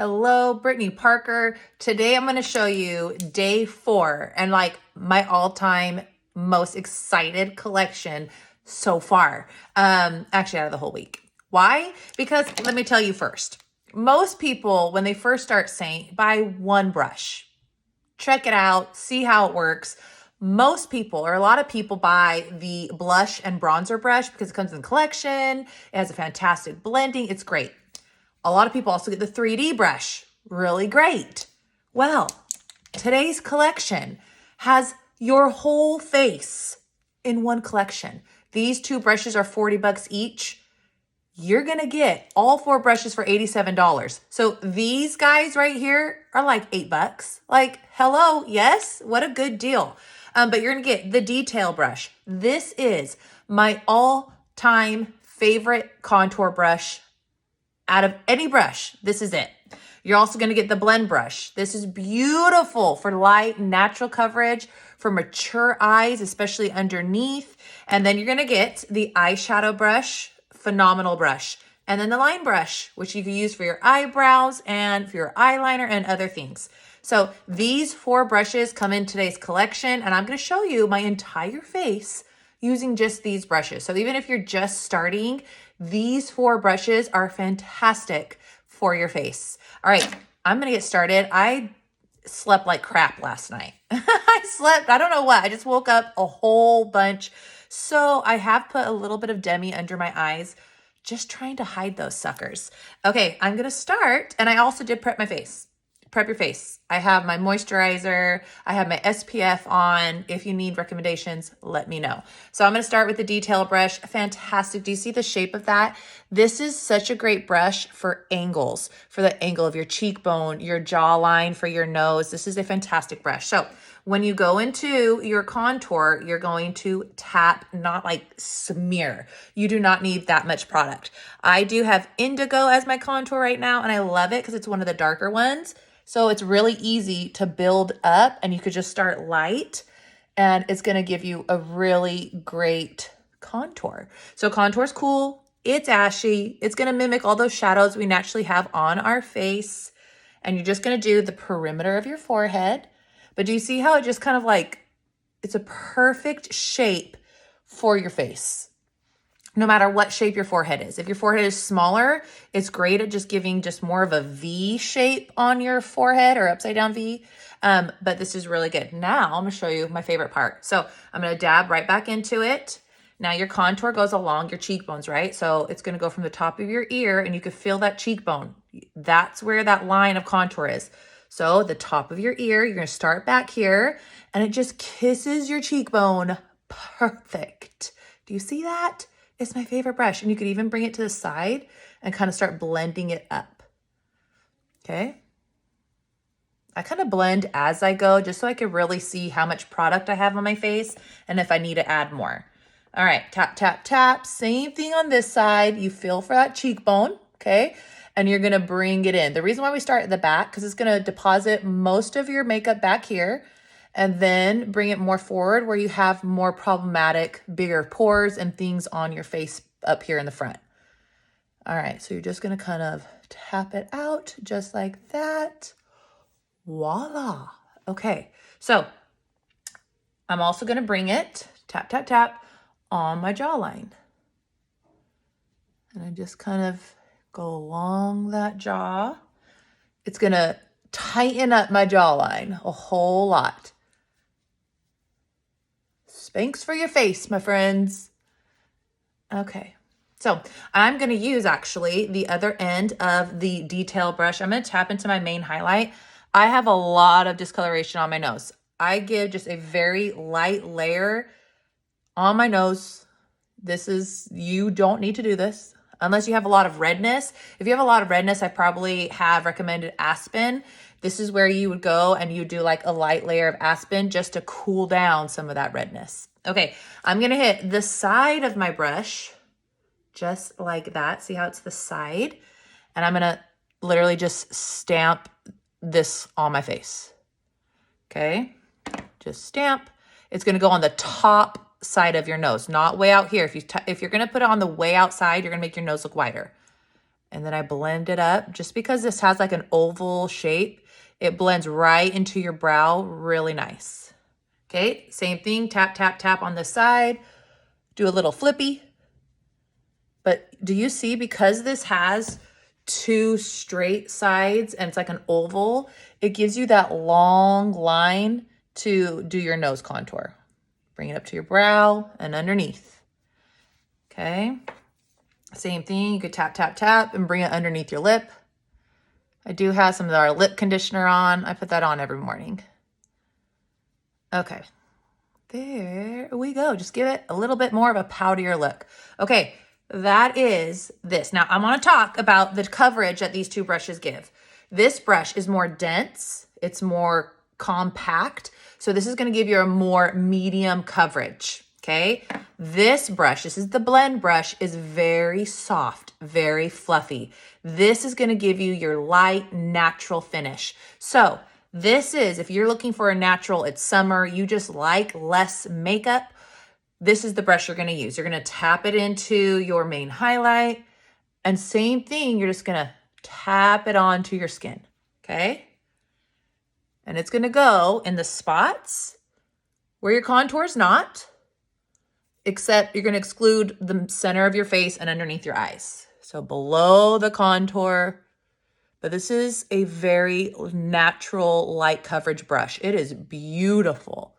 Hello, Brittany Parker. Today I'm going to show you day 4 and like my all-time most excited collection so far. Actually out of the whole week. Why? Because let me tell you first. Most people, when they first start Seint, buy one brush. Check it out, see how it works. Most people, or a lot of people, buy the blush and bronzer brush because it comes in the collection. It has a fantastic blending. It's great. A lot of people also get the 3D brush. Really great. Well, today's collection has your whole face in one collection. These 2 brushes are 40 bucks each. You're going to get all 4 brushes for $87. So these guys right here are like 8 bucks. Like, hello, yes, what a good deal. But you're going to get the detail brush. This is my all-time favorite contour brush. Out of any brush, this is it. You're also going to get the blend brush. This is beautiful for light, natural coverage, for mature eyes, especially underneath. And then you're going to get the eyeshadow brush, phenomenal brush. And then the line brush, which you can use for your eyebrows and for your eyeliner and other things. So these 4 brushes come in today's collection, and I'm going to show you my entire face using just these brushes. So even if you're just starting, these 4 brushes are fantastic for your face. All right, I'm gonna get started. I slept like crap last night. I don't know what, I just woke up a whole bunch. So I have put a little bit of demi under my eyes, just trying to hide those suckers. Okay, I'm gonna start, and I also did prep my face. Prep your face. I have my moisturizer. I have my SPF on. If you need recommendations, let me know. So I'm going to start with the detail brush. Fantastic. Do you see the shape of that? This is such a great brush for angles, for the angle of your cheekbone, your jawline, for your nose. This is a fantastic brush. So when you go into your contour, you're going to tap, not like smear. You do not need that much product. I do have indigo as my contour right now, and I love it because it's one of the darker ones. So it's really easy to build up, and you could just start light, and it's going to give you a really great contour. So contour is cool. It's ashy. It's going to mimic all those shadows we naturally have on our face. And you're just going to do the perimeter of your forehead. But do you see how it just kind of like, it's a perfect shape for your face? No matter what shape your forehead is. If your forehead is smaller, it's great at just giving just more of a V shape on your forehead, or upside down V. But this is really good. Now I'm gonna show you my favorite part. So I'm gonna dab right back into it. Now your contour goes along your cheekbones, right? So it's gonna go from the top of your ear, and you can feel that cheekbone. That's where that line of contour is. So the top of your ear, you're gonna start back here, and it just kisses your cheekbone. Perfect. Do you see that? It's my favorite brush. And you could even bring it to the side and kind of start blending it up. Okay. I kind of blend as I go, just so I can really see how much product I have on my face and if I need to add more. All right, tap, tap, tap. Same thing on this side. You feel for that cheekbone, okay? And you're gonna bring it in. The reason why we start at the back, because it's gonna deposit most of your makeup back here, and then bring it more forward where you have more problematic, bigger pores and things on your face up here in the front. All right, so you're just gonna kind of tap it out just like that. Voila. Okay, so I'm also gonna bring it, tap, tap, tap, on my jawline. And I just kind of go along that jaw. It's gonna tighten up my jawline a whole lot. Spanx for your face, my friends. Okay, so I'm going to use actually the other end of the detail brush. I'm going to tap into my main highlight. I have a lot of discoloration on my nose. I give just a very light layer on my nose. You don't need to do this unless you have a lot of redness. If you have a lot of redness, I probably have recommended Aspen. This is where you would go and you do like a light layer of Aspen just to cool down some of that redness. Okay, I'm gonna hit the side of my brush, just like that. See how it's the side? And I'm gonna literally just stamp this on my face. Okay, just stamp. It's gonna go on the top side of your nose, not way out here. If you're gonna put it on the way outside, you're gonna make your nose look wider. And then I blend it up. Just because this has like an oval shape, it blends right into your brow really nice. Okay, same thing, tap, tap, tap on the side. Do a little flippy. But do you see, because this has two straight sides and it's like an oval, it gives you that long line to do your nose contour. Bring it up to your brow and underneath. Okay. Same thing, you could tap, tap, tap and bring it underneath your lip. I do have some of our lip conditioner on. I put that on every morning. Okay. There we go. Just give it a little bit more of a powderier look. Okay. That is this. Now, I want to talk about the coverage that these two brushes give. This brush is more dense. It's more compact. So this is going to give you a more medium coverage. Okay. This brush, this is the blend brush, is very soft, very fluffy. This is going to give you your light, natural finish. So this is, if you're looking for a natural, it's summer, you just like less makeup, this is the brush you're going to use. You're going to tap it into your main highlight, and same thing, you're just going to tap it onto your skin, okay? And it's going to go in the spots where your contour is not, except you're going to exclude the center of your face and underneath your eyes. So below the contour, but this is a very natural light coverage brush. It is beautiful.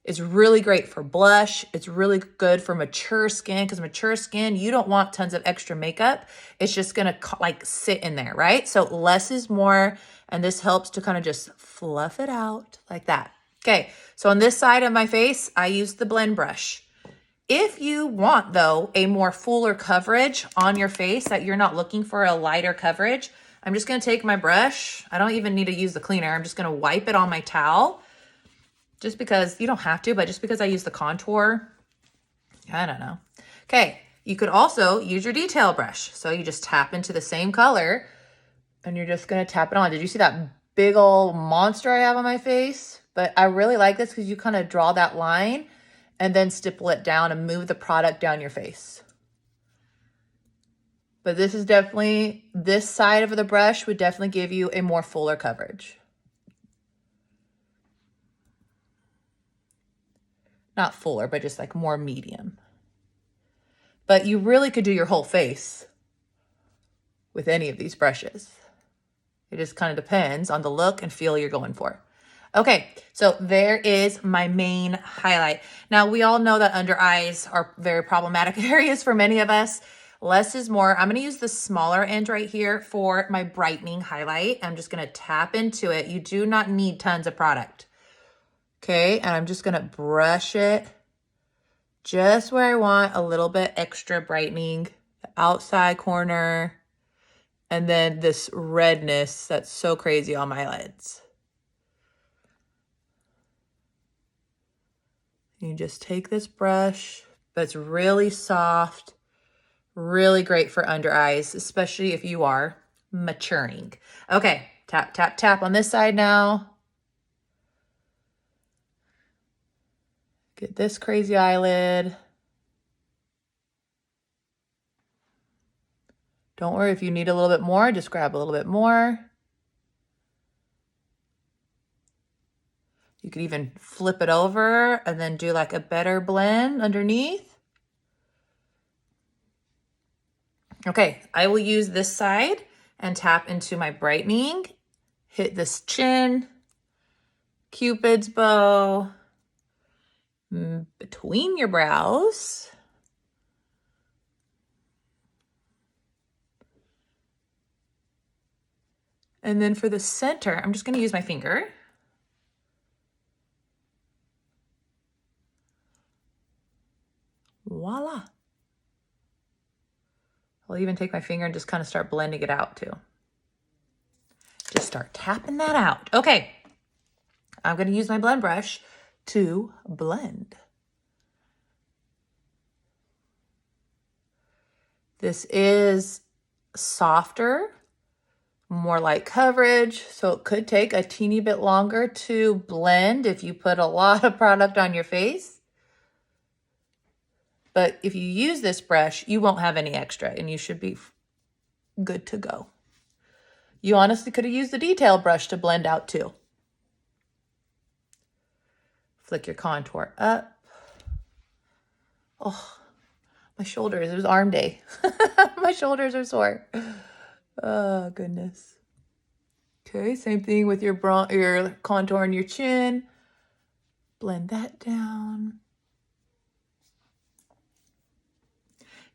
It's really great for blush. It's really good for mature skin, because mature skin, you don't want tons of extra makeup. It's just gonna like sit in there, right? So less is more, and this helps to kind of just fluff it out like that. Okay, so on this side of my face, I use the blend brush. If you want, though, a more fuller coverage on your face, that you're not looking for a lighter coverage, I'm just gonna take my brush. I don't even need to use the cleaner. I'm just gonna wipe it on my towel. Just because, you don't have to, but just because I use the contour, I don't know. Okay, you could also use your detail brush. So you just tap into the same color and you're just gonna tap it on. Did you see that big old monster I have on my face? But I really like this because you kind of draw that line and then stipple it down and move the product down your face. But this is definitely, this side of the brush would definitely give you a more fuller coverage. Not fuller, but just like more medium. But you really could do your whole face with any of these brushes. It just kind of depends on the look and feel you're going for. Okay, so there is my main highlight. Now, we all know that under eyes are very problematic areas for many of us. Less is more. I'm going to use the smaller end right here for my brightening highlight. I'm just going to tap into it. You do not need tons of product. Okay, and I'm just gonna brush it just where I want a little bit extra brightening, the outside corner, and then this redness that's so crazy on my lids. You just take this brush, but it's really soft, really great for under eyes, especially if you are maturing. Okay, tap, tap, tap on this side now. Get this crazy eyelid. Don't worry if you need a little bit more, just grab a little bit more. You could even flip it over and then do like a better blend underneath. Okay, I will use this side and tap into my brightening. Hit this chin, Cupid's bow, between your brows. And then for the center, I'm just going to use my finger. Voila. I'll even take my finger and just kind of start blending it out too. Just start tapping that out. Okay, I'm going to use my blend brush to blend. This is softer, more light coverage, so it could take a teeny bit longer to blend if you put a lot of product on your face. But if you use this brush, you won't have any extra and you should be good to go. You honestly could have used the detail brush to blend out too. Flick your contour up. Oh, my shoulders, it was arm day. My shoulders are sore. Oh, goodness. Okay, same thing with your contour and your chin. Blend that down.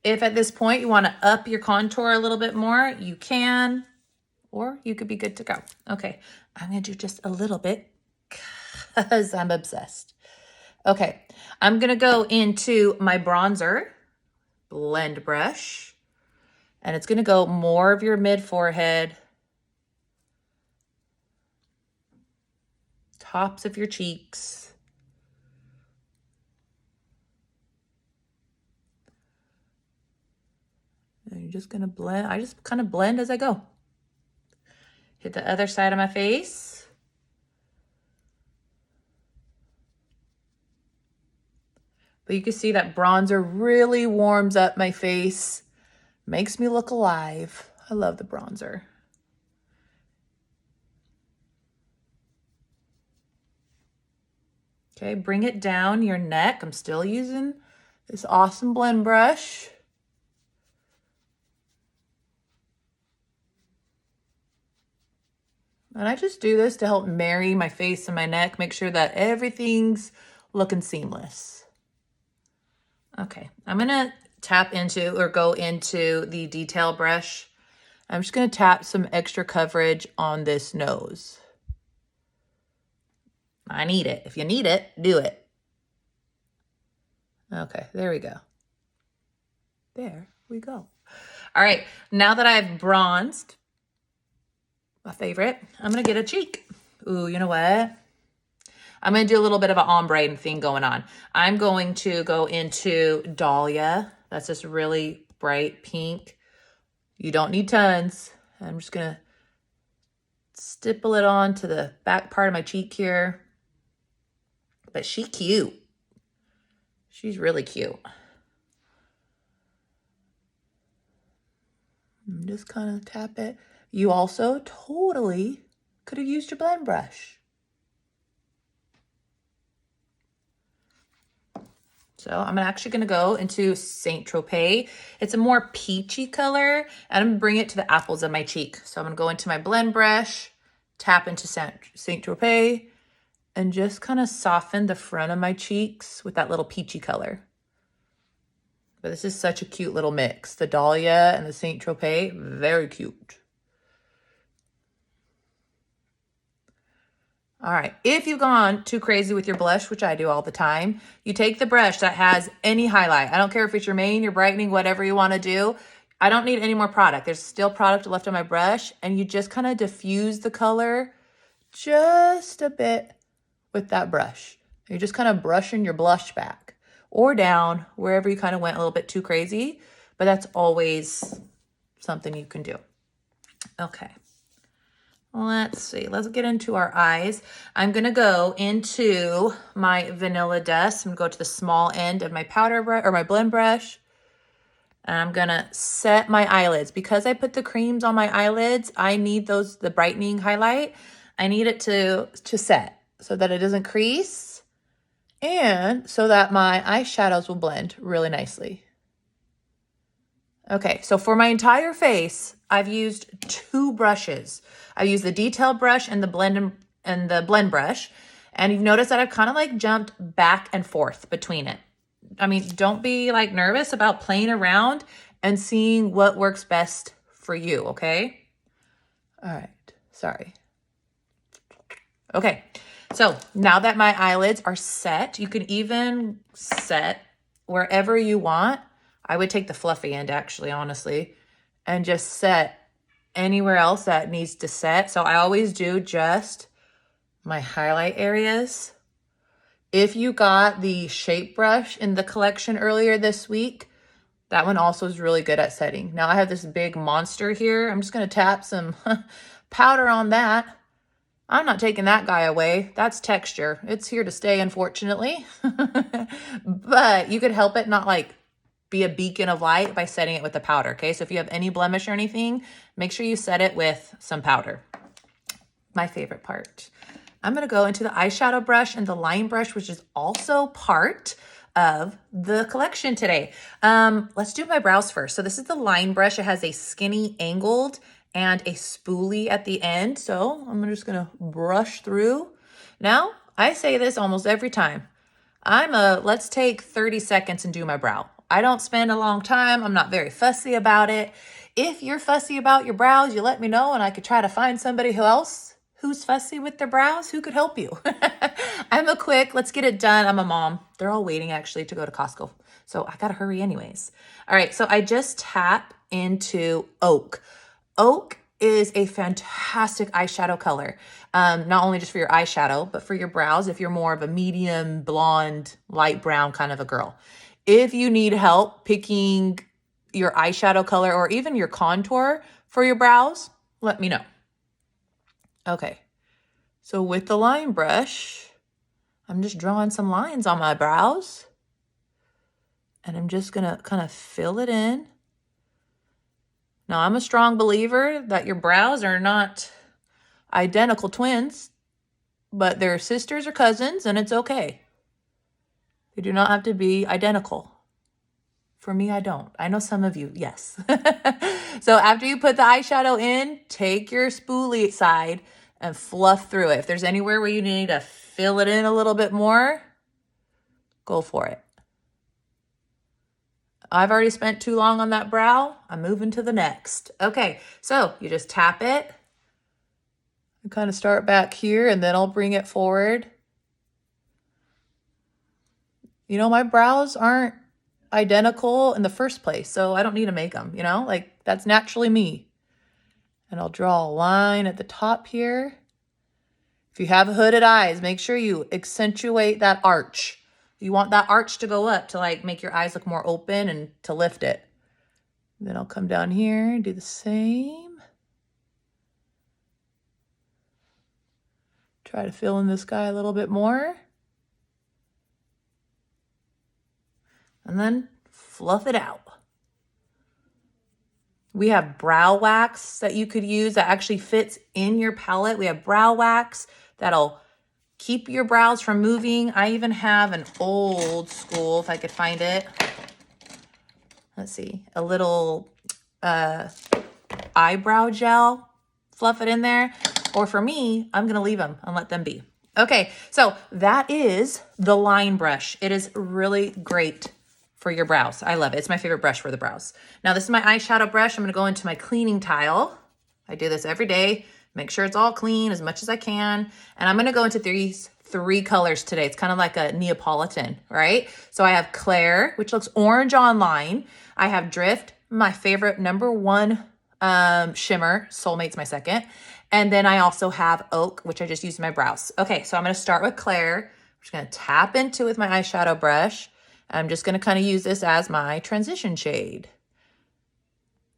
If at this point you want to up your contour a little bit more, you can, or you could be good to go. Okay, I'm going to do just a little bit because I'm obsessed. Okay, I'm going to go into my bronzer blend brush, and it's going to go more of your mid forehead, tops of your cheeks. And you're just going to blend. I just kind of blend as I go. Hit the other side of my face. But you can see that bronzer really warms up my face, makes me look alive. I love the bronzer. Okay, bring it down your neck. I'm still using this awesome blend brush. And I just do this to help marry my face and my neck, make sure that everything's looking seamless. Okay, I'm gonna tap into or go into the detail brush. I'm just gonna tap some extra coverage on this nose. I need it. If you need it, do it. Okay, there we go. There we go. All right, now that I've bronzed, my favorite, I'm gonna get a cheek. Ooh, you know what? I'm gonna do a little bit of an ombre thing going on. I'm going to go into Dahlia. That's this really bright pink. You don't need tons. I'm just gonna stipple it on to the back part of my cheek here. But she's cute. She's really cute. Just kind of tap it. You also totally could have used your blend brush. So I'm actually going to go into Saint Tropez. It's a more peachy color, and I'm going to bring it to the apples of my cheek. So I'm going to go into my blend brush, tap into Saint Tropez, and just kind of soften the front of my cheeks with that little peachy color. But this is such a cute little mix. The Dahlia and the Saint Tropez, very cute. All right, if you've gone too crazy with your blush, which I do all the time, you take the brush that has any highlight. I don't care if it's your main, your brightening, whatever you want to do. I don't need any more product. There's still product left on my brush, and you just kind of diffuse the color just a bit with that brush. You're just kind of brushing your blush back or down wherever you kind of went a little bit too crazy, but that's always something you can do. Okay. Let's see. Let's get into our eyes. I'm going to go into my Vanilla Dust. I'm going to go to the small end of my powder brush or my blend brush. And I'm going to set my eyelids. Because I put the creams on my eyelids, I need the brightening highlight. I need it to set so that it doesn't crease and so that my eyeshadows will blend really nicely. Okay, so for my entire face, I've used 2 brushes. I used the detail brush and the blend brush. And you've noticed that I've kind of like jumped back and forth between it. I mean, don't be like nervous about playing around and seeing what works best for you, okay? All right, sorry. Okay, so now that my eyelids are set, you can even set wherever you want. I would take the fluffy end actually, honestly, and just set anywhere else that needs to set. So I always do just my highlight areas. If you got the shape brush in the collection earlier this week, that one also is really good at setting. Now I have this big monster here. I'm just going to tap some powder on that. I'm not taking that guy away. That's texture. It's here to stay, unfortunately. But you could help it not like be a beacon of light by setting it with the powder, okay? So if you have any blemish or anything, make sure you set it with some powder. My favorite part. I'm gonna go into the eyeshadow brush and the line brush, which is also part of the collection today. Let's do my brows first. So this is the line brush. It has a skinny angled and a spoolie at the end. So I'm just gonna brush through. Now, I say this almost every time. Let's take 30 seconds and do my brow. I don't spend a long time. I'm not very fussy about it. If you're fussy about your brows, you let me know and I could try to find somebody who's fussy with their brows who could help you. I'm a quick, let's get it done. I'm a mom. They're all waiting actually to go to Costco. So I gotta hurry anyways. All right, so I just tap into Oak. Oak is a fantastic eyeshadow color. Not only just for your eyeshadow, but for your brows if you're more of a medium, blonde, light brown kind of a girl. If you need help picking your eyeshadow color or even your contour for your brows, let me know. Okay, so with the line brush, I'm just drawing some lines on my brows. And I'm just gonna kind of fill it in. Now, I'm a strong believer that your brows are not identical twins, but they're sisters or cousins, and it's okay. They do not have to be identical. For me, I don't. I know some of you, yes. So after you put the eyeshadow in, take your spoolie side and fluff through it. If there's anywhere where you need to fill it in a little bit more, go for it. I've already spent too long on that brow. I'm moving to the next. Okay, so you just tap it. You kind of start back here and then I'll bring it forward. You know, my brows aren't identical in the first place, so I don't need to make them, you know? Like, that's naturally me. And I'll draw a line at the top here. If you have hooded eyes, make sure you accentuate that arch. You want that arch to go up to like make your eyes look more open and to lift it. Then I'll come down here and do the same. Try to fill in this guy a little bit more. And then fluff it out. We have brow wax that you could use that actually fits in your palette. We have brow wax that'll keep your brows from moving. I even have an old school, if I could find it. Let's see, a little eyebrow gel. Fluff it in there. Or for me, I'm gonna leave them and let them be. Okay, so that is the line brush. It is really great for your brows. I love it. It's my favorite brush for the brows. Now this is my eyeshadow brush. I'm gonna go into my cleaning tile. I do this every day. Make sure it's all clean as much as I can. And I'm gonna go into these three colors today. It's kind of like a Neapolitan, right? So I have Claire, which looks orange online. I have Drift, my favorite #1 shimmer. Soulmate's my second. And then I also have Oak, which I just used in my brows. Okay, so I'm gonna start with Claire. I'm just gonna tap into with my eyeshadow brush. I'm just gonna kind of use this as my transition shade.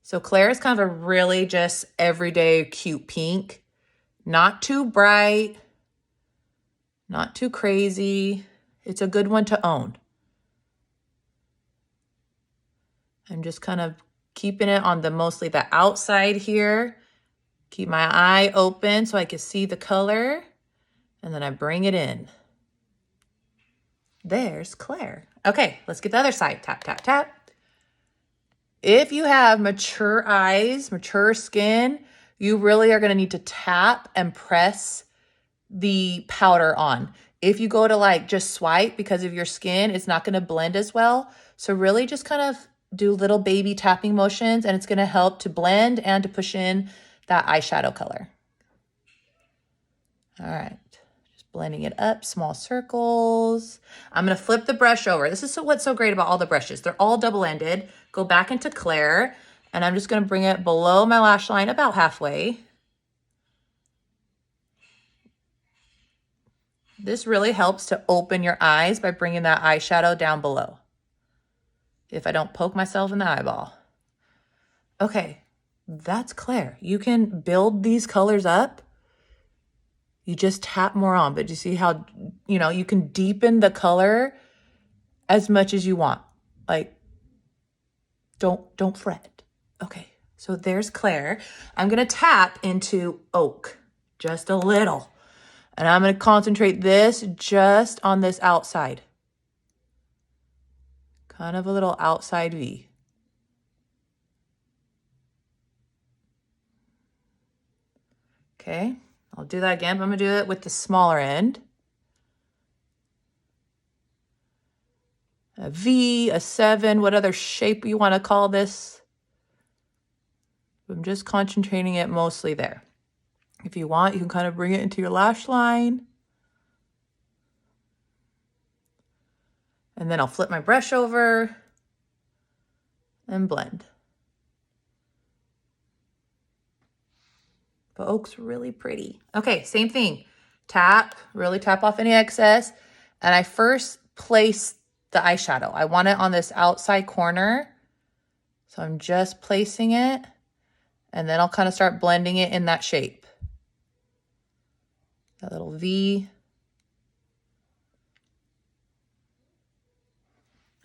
So Claire is kind of a really just everyday cute pink. Not too bright, not too crazy. It's a good one to own. I'm just kind of keeping it on mostly the outside here. Keep my eye open so I can see the color. And then I bring it in. There's Claire. Okay, let's get the other side. Tap, tap, tap. If you have mature eyes, mature skin, you really are gonna need to tap and press the powder on. If you go to like just swipe because of your skin, it's not gonna blend as well. So really just kind of do little baby tapping motions and it's gonna help to blend and to push in that eyeshadow color. All right, just blending it up, small circles. I'm gonna flip the brush over. This is what's so great about all the brushes. They're all double-ended. Go back into Claire, and I'm just gonna bring it below my lash line about halfway. This really helps to open your eyes by bringing that eyeshadow down below. If I don't poke myself in the eyeball. Okay, that's Claire. You can build these colors up. You just tap more on, but you see how, you can deepen the color as much as you want. Like, Don't fret. Okay, so there's Claire. I'm gonna tap into Oak just a little. And I'm gonna concentrate this just on this outside. Kind of a little outside V. Okay, I'll do that again, but I'm gonna do it with the smaller end. A V, a 7, what other shape you wanna call this. I'm just concentrating it mostly there. If you want, you can kind of bring it into your lash line. And then I'll flip my brush over and blend. But Oak's really pretty. Okay, same thing. Tap, really tap off any excess. And I first place the eyeshadow. I want it on this outside corner. So I'm just placing it. And then I'll kind of start blending it in that shape. That little V.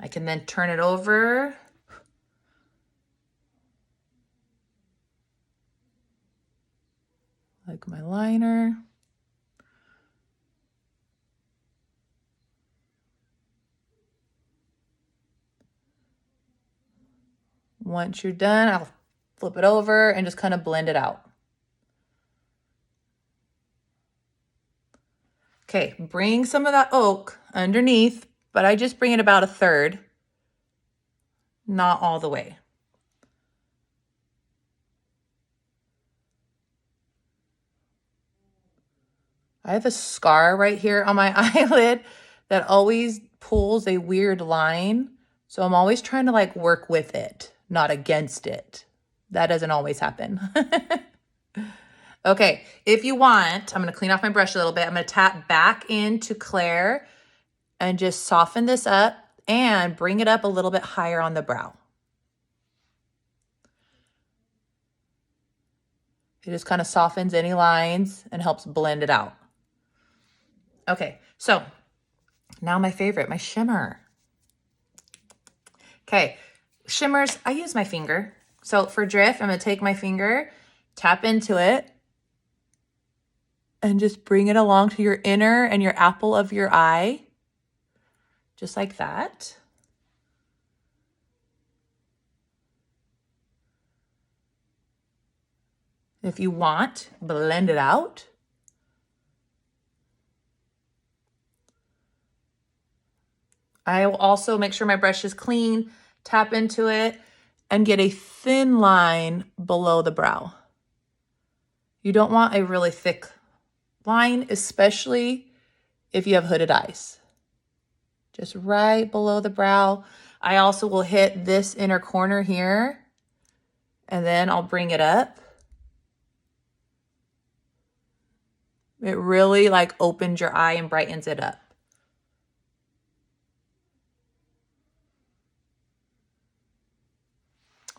I can then turn it over. Like my liner. Once you're done, I'll flip it over and just kind of blend it out. Okay, bring some of that Oak underneath, but I just bring it about a third, not all the way. I have a scar right here on my eyelid that always pulls a weird line. So I'm always trying to like work with it, not against it. That doesn't always happen. Okay, if you want, I'm gonna clean off my brush a little bit. I'm gonna tap back into Claire and just soften this up and bring it up a little bit higher on the brow. It just kind of softens any lines and helps blend it out. Okay, so now my favorite, my shimmer. Okay, shimmers, I use my finger. So for drift, I'm gonna take my finger, tap into it, and just bring it along to your inner and your apple of your eye. Just like that. If you want, blend it out. I will also make sure my brush is clean, tap into it, and get a thin line below the brow. You don't want a really thick line, especially if you have hooded eyes. Just right below the brow. I also will hit this inner corner here, and then I'll bring it up. It really like opens your eye and brightens it up.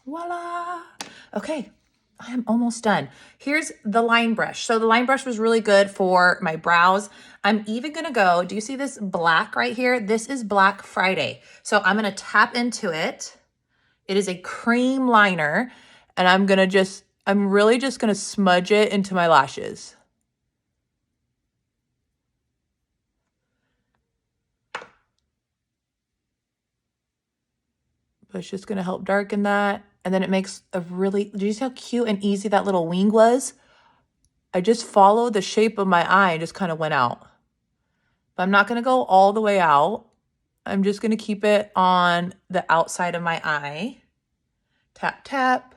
Voila. Okay, I am almost done. Here's the line brush. So the line brush was really good for my brows. I'm even gonna go, do you see this black right here? This is Black Friday. So I'm gonna tap into it. It is a cream liner, and I'm really just gonna smudge it into my lashes. But it's just gonna help darken that. And then it makes a really, do you see how cute and easy that little wing was? I just followed the shape of my eye and just kind of went out. But I'm not gonna go all the way out. I'm just gonna keep it on the outside of my eye. Tap, tap.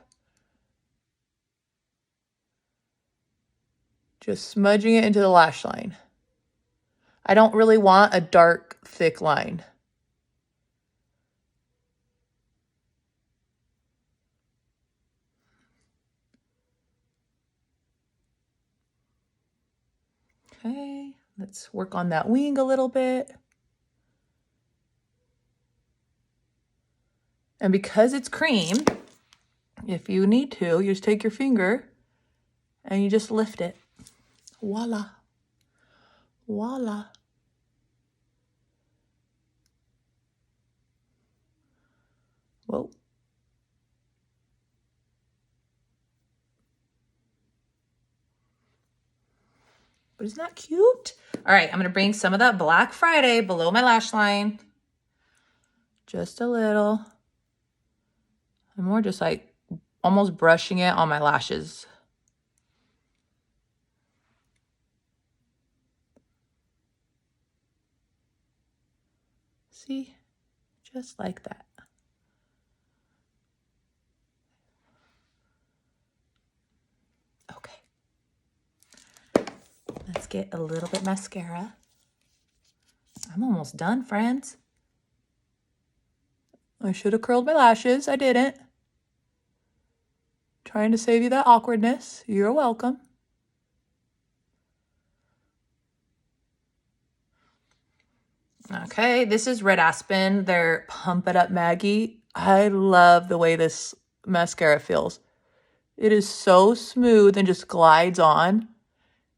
Just smudging it into the lash line. I don't really want a dark, thick line. Okay, let's work on that wing a little bit. And because it's cream, if you need to, you just take your finger and you just lift it. Voila. Voila. Whoa. But isn't that cute? All right, I'm gonna bring some of that Black Friday below my lash line. Just a little. I'm more just like almost brushing it on my lashes. See, just like that. Okay. Let's get a little bit mascara. I'm almost done, friends. I should have curled my lashes. I didn't. Trying to save you that awkwardness. You're welcome. Okay, this is Red Aspen. They're Pump It Up Maggie. I love the way this mascara feels. It is so smooth and just glides on.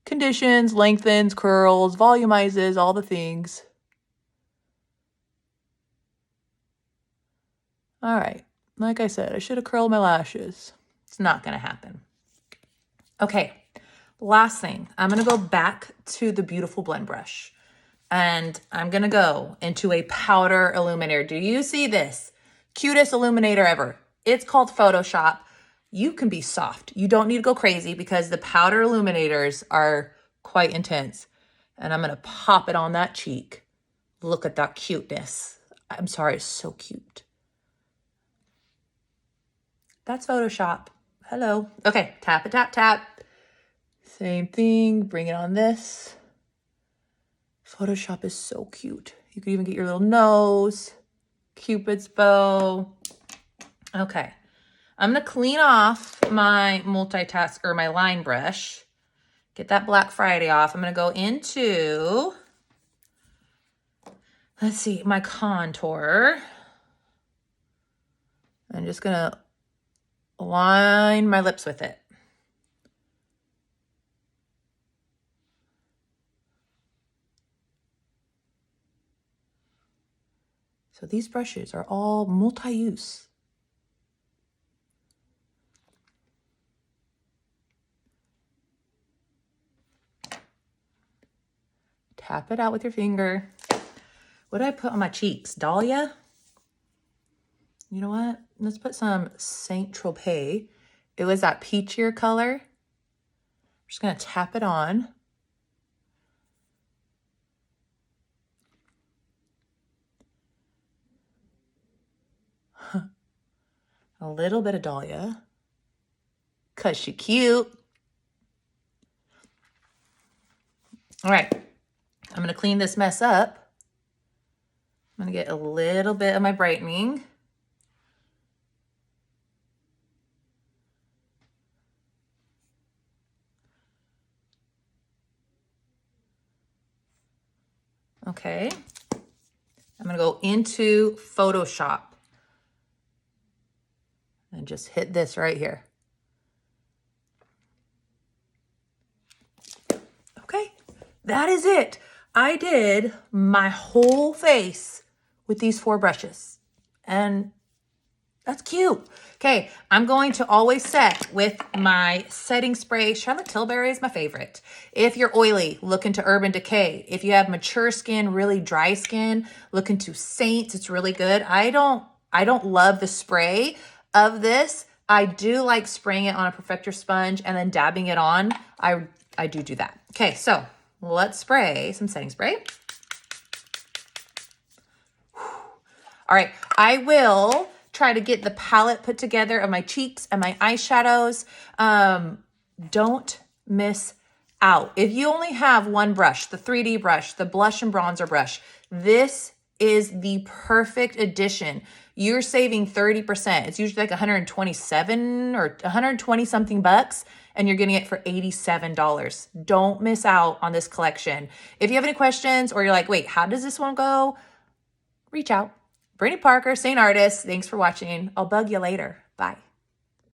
Conditions, lengthens, curls, volumizes, all the things. All right, like I said, I should have curled my lashes. It's not gonna happen. Okay, last thing. I'm gonna go back to the beautiful blend brush. And I'm gonna go into a powder illuminator. Do you see this? Cutest illuminator ever. It's called Photoshop. You can be soft. You don't need to go crazy because the powder illuminators are quite intense. And I'm gonna pop it on that cheek. Look at that cuteness. I'm sorry, it's so cute. That's Photoshop. Hello. Okay, tap it, tap, tap. Same thing, bring it on this. Photoshop is so cute. You can even get your little nose, Cupid's bow. Okay, I'm gonna clean off my multitask or my line brush. Get that Black Friday off. I'm gonna go into, let's see, my contour. I'm just gonna line my lips with it. So these brushes are all multi-use. Tap it out with your finger. What did I put on my cheeks? Dahlia? You know what? Let's put some Seint Tropez. It was that peachier color. I'm just gonna tap it on. A little bit of Dahlia, cause she cute. All right, I'm gonna clean this mess up. I'm gonna get a little bit of my brightening. Okay, I'm gonna go into Photoshop and just hit this right here. Okay, that is it. I did my whole face with these 4 brushes and that's cute. Okay, I'm going to always set with my setting spray. Charlotte Tilbury is my favorite. If you're oily, look into Urban Decay. If you have mature skin, really dry skin, look into Seint. It's really good. I don't love the spray of this. I do like spraying it on a perfector sponge and then dabbing it on. I do that. Okay, so let's spray some setting spray. All right, I will try to get the palette put together of my cheeks and my eyeshadows. Don't miss out. If you only have one brush, the 3D brush, the blush and bronzer brush, this is the perfect addition. You're saving 30%. It's usually like 127 or 120 something bucks, and you're getting it for $87. Don't miss out on this collection. If you have any questions or you're like, wait, how does this one go? Reach out. Brittany Parker, St. Artist. Thanks for watching. I'll bug you later. Bye.